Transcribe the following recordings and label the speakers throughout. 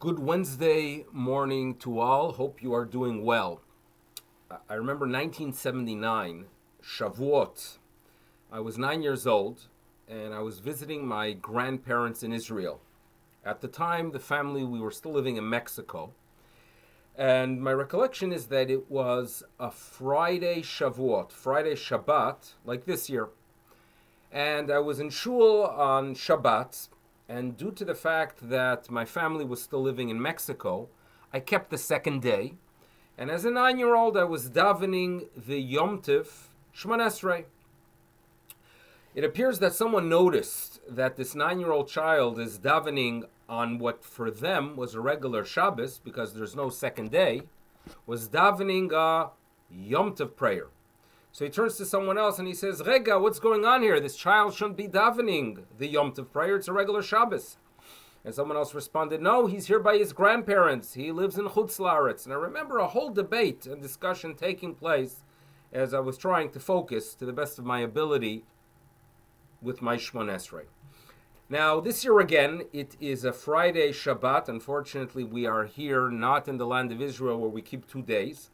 Speaker 1: Good Wednesday morning to all. Hope you are doing well. I remember 1979, Shavuot. I was 9 years old and I was visiting my grandparents in Israel. At the time, we were still living in Mexico. And my recollection is that it was a Friday Shavuot, Friday Shabbat, like this year. And I was in shul on Shabbat. And due to the fact that my family was still living in Mexico, I kept the second day. And as a 9-year-old, I was davening the Yom Tov Shemona Esrei. It appears that someone noticed that this 9-year-old child is davening on what for them was a regular Shabbos, because there's no second day, was davening a Yom Tov prayer. So he turns to someone else and he says, Rega, what's going on here? This child shouldn't be davening the Yom Tov prayer. It's a regular Shabbos. And someone else responded, no, he's here by his grandparents. He lives in Chutz La'aretz. And I remember a whole debate and discussion taking place as I was trying to focus to the best of my ability with my Shemona Esrei. Now, this year again, it is a Friday Shabbat. Unfortunately, we are here not in the land of Israel where we keep 2 days.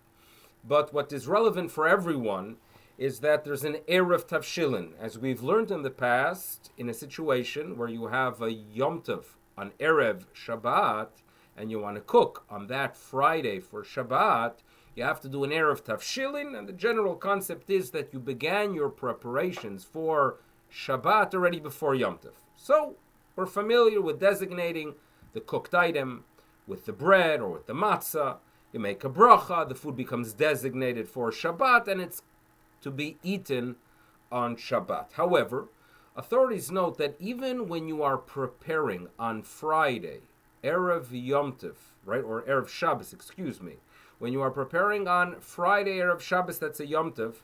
Speaker 1: But what is relevant for everyone is that there's an Eruv Tavshilin. As we've learned in the past, in a situation where you have a Yom Tov on Erev Shabbat, and you want to cook on that Friday for Shabbat, you have to do an Eruv Tavshilin, and the general concept is that you began your preparations for Shabbat already before Yom Tov. So, we're familiar with designating the cooked item with the bread or with the matzah. You make a bracha, the food becomes designated for Shabbat, and it's to be eaten on Shabbat. However, authorities note that even when you are preparing on Friday, Erev Yom Tov, right, or Erev Shabbos, when you are preparing on Friday, Erev Shabbos, that's a Yom Tov,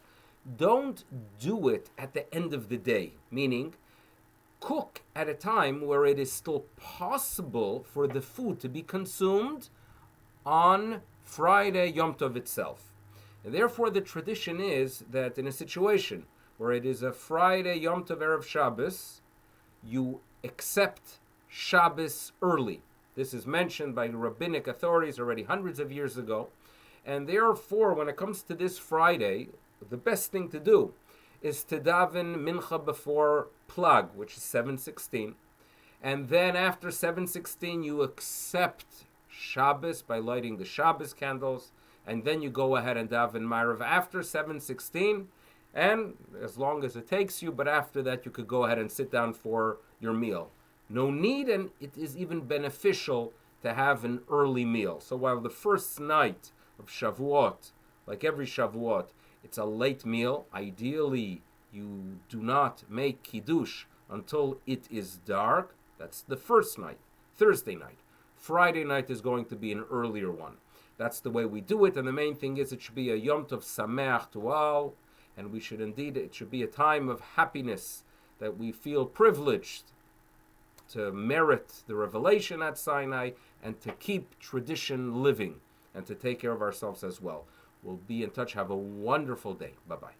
Speaker 1: don't do it at the end of the day, meaning cook at a time where it is still possible for the food to be consumed on Friday Yom Tov itself. And therefore, the tradition is that in a situation where it is a Friday Yom Tov Erev Shabbos, you accept Shabbos early. This is mentioned by rabbinic authorities already hundreds of years ago. And therefore, when it comes to this Friday, the best thing to do is to daven mincha before plag, which is 7:16. And then after 7:16, you accept Shabbos by lighting the Shabbos candles, and then you go ahead and daven Ma'ariv after 7:16, and as long as it takes you, but after that you could go ahead and sit down for your meal. No need, and it is even beneficial to have an early meal. So while the first night of Shavuot, like every Shavuot, it's a late meal, ideally you do not make Kiddush until it is dark. That's the first night, Thursday night. Friday night is going to be an earlier one. That's the way we do it, and the main thing is it should be a Yom Tov Sameach to all, and it should be a time of happiness, that we feel privileged to merit the revelation at Sinai and to keep tradition living and to take care of ourselves as well. We'll be in touch. Have a wonderful day. Bye-bye.